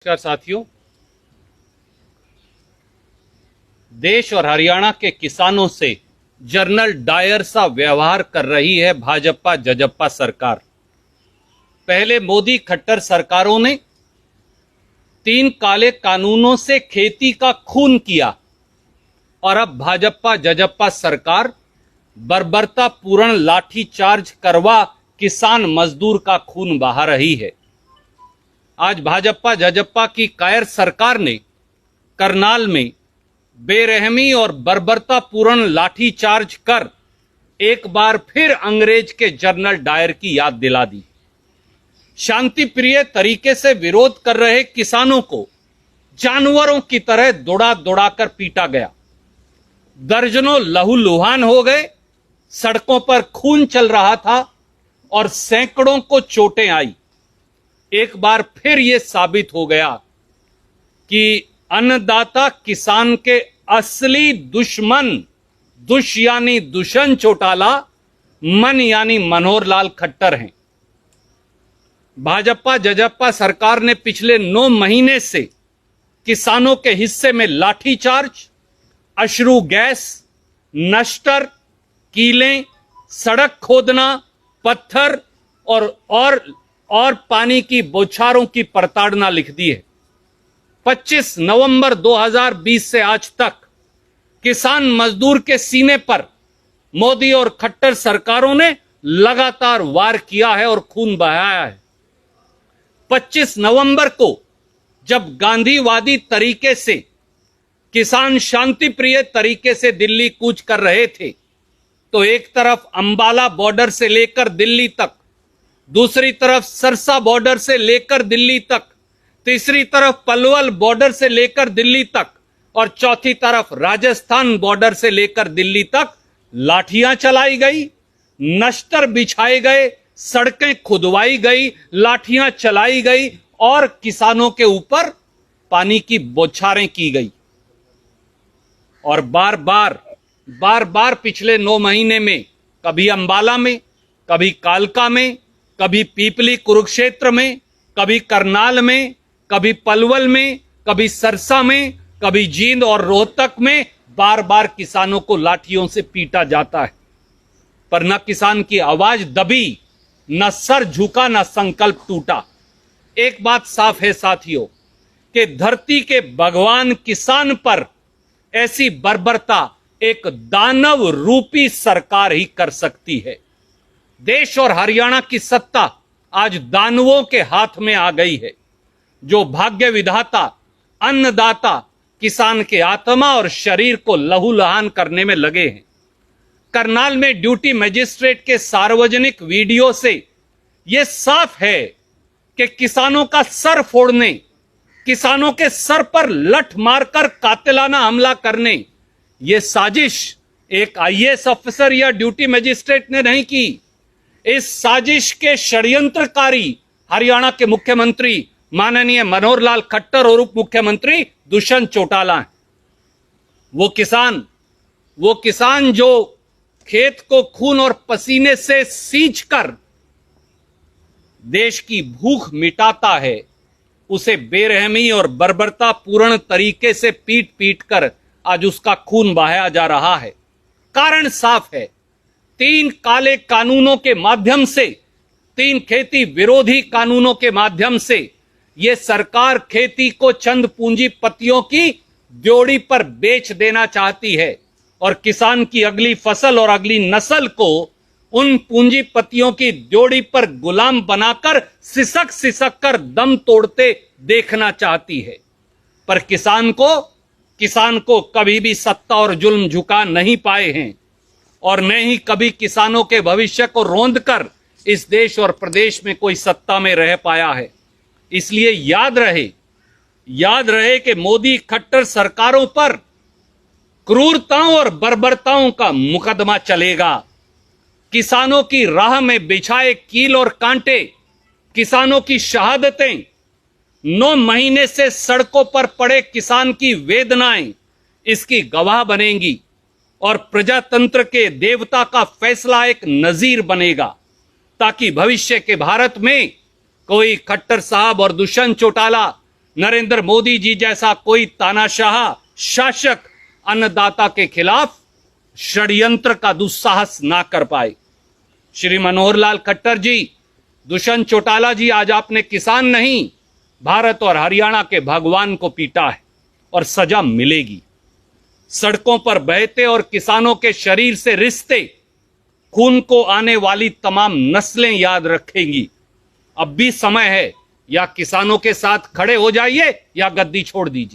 नमस्कार साथियों, देश और हरियाणा के किसानों से जनरल डायर सा व्यवहार कर रही है भाजपा जजप्पा सरकार। पहले मोदी खट्टर सरकारों ने 3 काले कानूनों से खेती का खून किया और अब भाजपा जजप्पा सरकार बर्बरतापूर्ण लाठीचार्ज करवा किसान मजदूर का खून बहा रही है। आज भाजपा जजप्पा की कायर सरकार ने करनाल में बेरहमी और बर्बरतापूर्ण लाठीचार्ज कर एक बार फिर अंग्रेज के जनरल डायर की याद दिला दी। शांति प्रिय तरीके से विरोध कर रहे किसानों को जानवरों की तरह दौड़ा दौड़ाकर पीटा गया। दर्जनों लहूलुहान हो गए, सड़कों पर खून चल रहा था और सैकड़ों को चोटें आई। एक बार फिर यह साबित हो गया कि अन्नदाता किसान के असली दुश्मन यानी दुष्यंत चौटाला, मन यानी मनोहर लाल खट्टर हैं। भाजपा जजप्पा सरकार ने पिछले 9 महीने से किसानों के हिस्से में लाठीचार्ज, अश्रु गैस, नश्तर, कीलें, सड़क खोदना, पत्थर और पानी की बौछारों की प्रताड़ना लिख दी है। 25 नवंबर 2020 से आज तक किसान मजदूर के सीने पर मोदी और खट्टर सरकारों ने लगातार वार किया है और खून बहाया है। 25 नवंबर को जब गांधीवादी तरीके से किसान शांति प्रिय तरीके से दिल्ली कूच कर रहे थे, तो एक तरफ अंबाला बॉर्डर से लेकर दिल्ली तक, दूसरी तरफ सरसा बॉर्डर से लेकर दिल्ली तक, तीसरी तरफ पलवल बॉर्डर से लेकर दिल्ली तक और चौथी तरफ राजस्थान बॉर्डर से लेकर दिल्ली तक लाठियां चलाई गई, नश्तर बिछाए गए, सड़कें खुदवाई गई, लाठियां चलाई गई और किसानों के ऊपर पानी की बौछारें की गई। और बार बार पिछले 9 महीने में कभी अंबाला में, कभी कालका में, कभी पीपली कुरुक्षेत्र में, कभी करनाल में, कभी पलवल में, कभी सरसा में, कभी जींद और रोहतक में बार बार किसानों को लाठियों से पीटा जाता है। पर न किसान की आवाज दबी, न सर झुका, न संकल्प टूटा। एक बात साफ है साथियों कि धरती के भगवान किसान पर ऐसी बर्बरता एक दानव रूपी सरकार ही कर सकती है। देश और हरियाणा की सत्ता आज दानवों के हाथ में आ गई है, जो भाग्य विधाता, अन्नदाता किसान के आत्मा और शरीर को लहूलुहान करने में लगे हैं। करनाल में ड्यूटी मजिस्ट्रेट के सार्वजनिक वीडियो से यह साफ है कि किसानों का सर फोड़ने, किसानों के सर पर लठ मारकर कातिलाना हमला करने, यह साजिश एक आईएएस ऑफिसर या ड्यूटी मजिस्ट्रेट ने नहीं की। इस साजिश के षड्यंत्रकारी हरियाणा के मुख्यमंत्री माननीय मनोहर लाल खट्टर और उप मुख्यमंत्री दुष्यंत चौटाला हैं। वो किसान जो खेत को खून और पसीने से सींचकर देश की भूख मिटाता है, उसे बेरहमी और बर्बरतापूर्ण तरीके से पीट पीट कर आज उसका खून बहाया जा रहा है। कारण साफ है, 3 काले कानूनों के माध्यम से, 3 खेती विरोधी कानूनों के माध्यम से यह सरकार खेती को चंद पूंजीपतियों की ड्योढ़ी पर बेच देना चाहती है और किसान की अगली फसल और अगली नस्ल को उन पूंजीपतियों की ड्योढ़ी पर गुलाम बनाकर सिसक कर दम तोड़ते देखना चाहती है। पर किसान को कभी भी सत्ता और जुल्म झुका नहीं पाए हैं और न ही कभी किसानों के भविष्य को रौंदकर इस देश और प्रदेश में कोई सत्ता में रह पाया है। इसलिए याद रहे कि मोदी खट्टर सरकारों पर क्रूरताओं और बर्बरताओं का मुकदमा चलेगा। किसानों की राह में बिछाए कील और कांटे, किसानों की शहादतें, 9 महीने से सड़कों पर पड़े किसान की वेदनाएं इसकी गवाह बनेंगी और प्रजातंत्र के देवता का फैसला एक नजीर बनेगा, ताकि भविष्य के भारत में कोई खट्टर साहब और दुष्यंत चौटाला नरेंद्र मोदी जी जैसा कोई तानाशाह शासक अन्नदाता के खिलाफ षड्यंत्र का दुस्साहस ना कर पाए। श्री मनोहर लाल खट्टर जी, दुष्यंत चौटाला जी, आज आपने किसान नहीं, भारत और हरियाणा के भगवान को पीटा है और सजा मिलेगी। सड़कों पर बहते और किसानों के शरीर से रिश्ते खून को आने वाली तमाम नस्लें याद रखेंगी। अब भी समय है, या किसानों के साथ खड़े हो जाइए या गद्दी छोड़ दीजिए।